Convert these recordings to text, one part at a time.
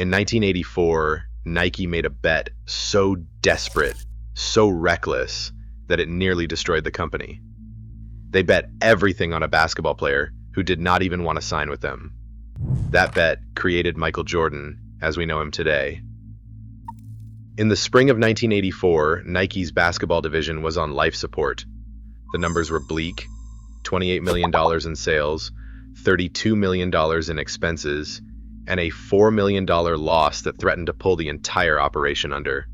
In 1984, Nike made a bet so desperate, so reckless, that it nearly destroyed the company. They bet everything on a basketball player who did not even want to sign with them. That bet created Michael Jordan as we know him today. In the spring of 1984, Nike's basketball division was on life support. The numbers were bleak: $28 million in sales, $32 million in expenses, and a $4 million loss that threatened to pull the entire operation under.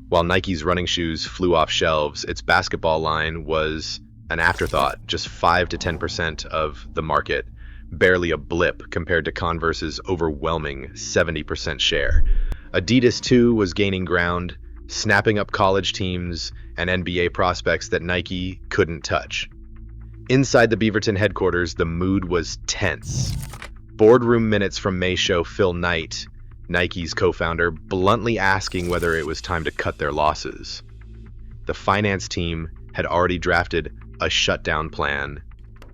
While Nike's running shoes flew off shelves, its basketball line was an afterthought, just 5 to 10% of the market, barely a blip compared to Converse's overwhelming 70% share. Adidas, too, was gaining ground, snapping up college teams and NBA prospects that Nike couldn't touch. Inside the Beaverton headquarters, the mood was tense. Boardroom minutes from May show Phil Knight, Nike's co-founder, bluntly asking whether it was time to cut their losses. The finance team had already drafted a shutdown plan,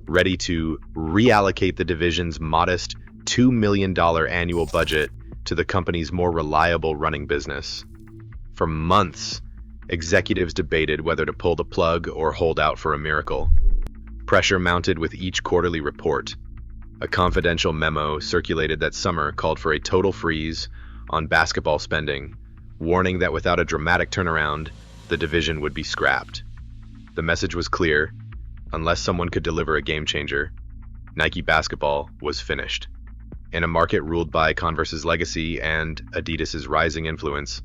ready to reallocate the division's modest $2 million annual budget to the company's more reliable running business. For months, executives debated whether to pull the plug or hold out for a miracle. Pressure mounted with each quarterly report. A confidential memo circulated that summer called for a total freeze on basketball spending, warning that without a dramatic turnaround, the division would be scrapped. The message was clear: unless someone could deliver a game changer, Nike basketball was finished. In a market ruled by Converse's legacy and Adidas's rising influence,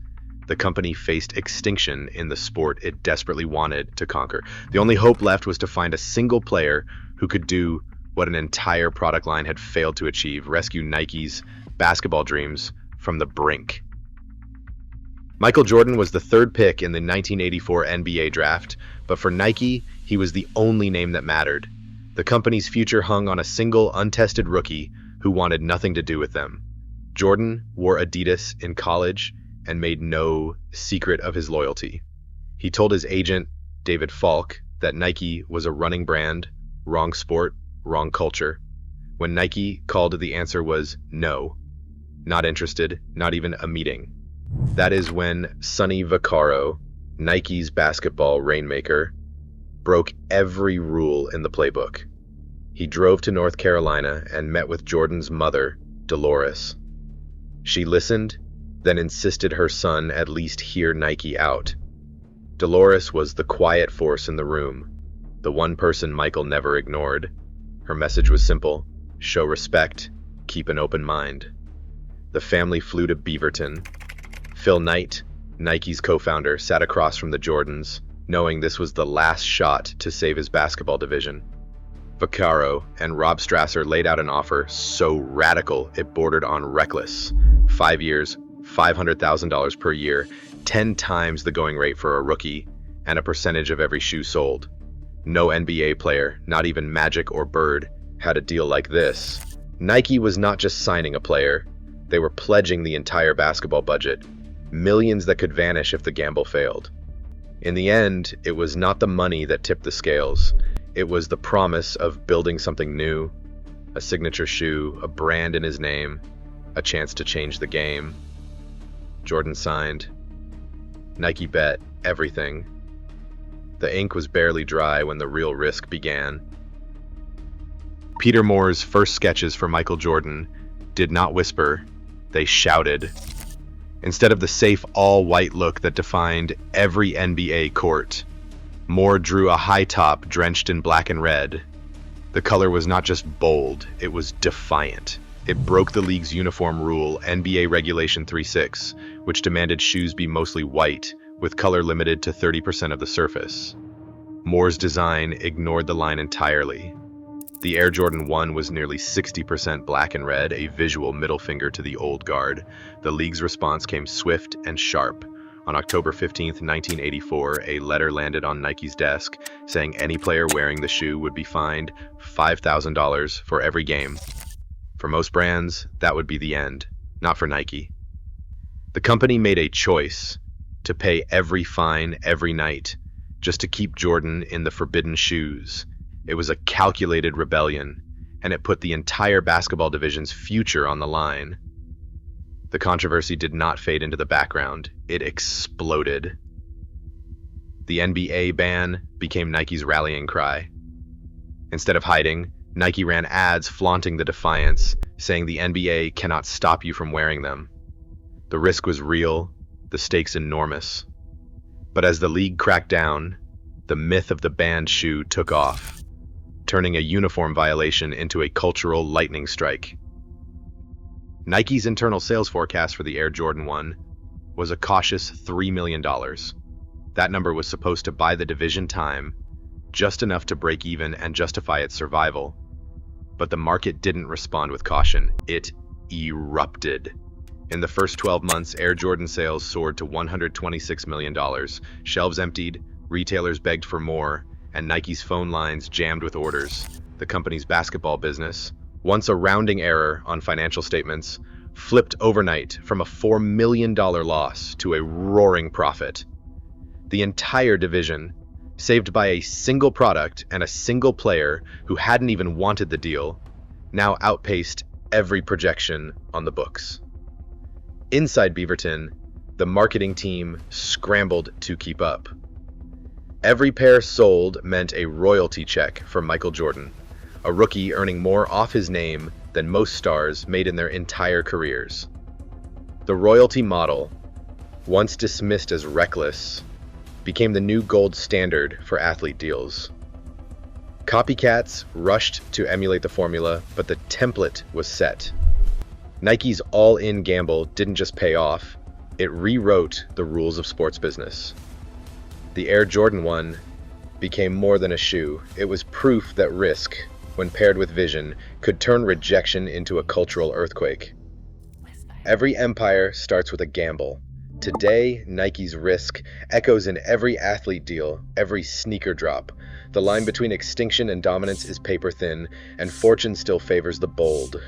the company faced extinction in the sport it desperately wanted to conquer. The only hope left was to find a single player who could do what an entire product line had failed to achieve: rescue Nike's basketball dreams from the brink. Michael Jordan was the third pick in the 1984 NBA draft, but for Nike, he was the only name that mattered. The company's future hung on a single, untested rookie who wanted nothing to do with them. Jordan wore Adidas in college and made no secret of his loyalty. He told his agent, David Falk, that Nike was a running brand, wrong sport, wrong culture. When Nike called, the answer was no. Not interested, not even a meeting. That is when Sonny Vaccaro, Nike's basketball rainmaker, broke every rule in the playbook. He drove to North Carolina and met with Jordan's mother, Dolores. She listened, then insisted her son at least hear Nike out. Dolores was the quiet force in the room, the one person Michael never ignored. Her message was simple: show respect, keep an open mind. The family flew to Beaverton. Phil Knight, Nike's co-founder, sat across from the Jordans, knowing this was the last shot to save his basketball division. Vaccaro and Rob Strasser laid out an offer so radical it bordered on reckless. 5 years, $500,000 per year, 10 times the going rate for a rookie, and a percentage of every shoe sold. No NBA player, not even Magic or Bird, had a deal like this. Nike was not just signing a player, they were pledging the entire basketball budget, millions that could vanish if the gamble failed. In the end, it was not the money that tipped the scales. It was the promise of building something new, a signature shoe, a brand in his name, a chance to change the game. Jordan signed. Nike bet everything. The ink was barely dry when the real risk began. Peter Moore's first sketches for Michael Jordan did not whisper, they shouted. Instead of the safe all-white look that defined every NBA court, Moore drew a high top drenched in black and red. The color was not just bold, it was defiant. It broke the league's uniform rule, NBA Regulation 3.6, which demanded shoes be mostly white, with color limited to 30% of the surface. Moore's design ignored the line entirely. The Air Jordan 1 was nearly 60% black and red, a visual middle finger to the old guard. The league's response came swift and sharp. On October 15, 1984, a letter landed on Nike's desk saying any player wearing the shoe would be fined $5,000 for every game. For most brands, that would be the end, not for Nike. The company made a choice to pay every fine every night just to keep Jordan in the forbidden shoes. It was a calculated rebellion, and it put the entire basketball division's future on the line. The controversy did not fade into the background. It exploded. The NBA ban became Nike's rallying cry. Instead of hiding, Nike ran ads flaunting the defiance, saying the NBA cannot stop you from wearing them. The risk was real, the stakes enormous. But as the league cracked down, the myth of the banned shoe took off, turning a uniform violation into a cultural lightning strike. Nike's internal sales forecast for the Air Jordan 1 was a cautious $3 million. That number was supposed to buy the division time, just enough to break even and justify its survival. But the market didn't respond with caution. It erupted. In the first 12 months, Air Jordan sales soared to $126 million. Shelves emptied, retailers begged for more, and Nike's phone lines jammed with orders. The company's basketball business, once a rounding error on financial statements, flipped overnight from a $4 million loss to a roaring profit. The entire division, saved by a single product and a single player who hadn't even wanted the deal, now outpaced every projection on the books. Inside Beaverton, the marketing team scrambled to keep up. Every pair sold meant a royalty check for Michael Jordan, a rookie earning more off his name than most stars made in their entire careers. The royalty model, once dismissed as reckless, became the new gold standard for athlete deals. Copycats rushed to emulate the formula, but the template was set. Nike's all-in gamble didn't just pay off, it rewrote the rules of sports business. The Air Jordan 1 became more than a shoe. It was proof that risk, when paired with vision, could turn rejection into a cultural earthquake. Every empire starts with a gamble. Today, Nike's risk echoes in every athlete deal, every sneaker drop. The line between extinction and dominance is paper thin, and fortune still favors the bold.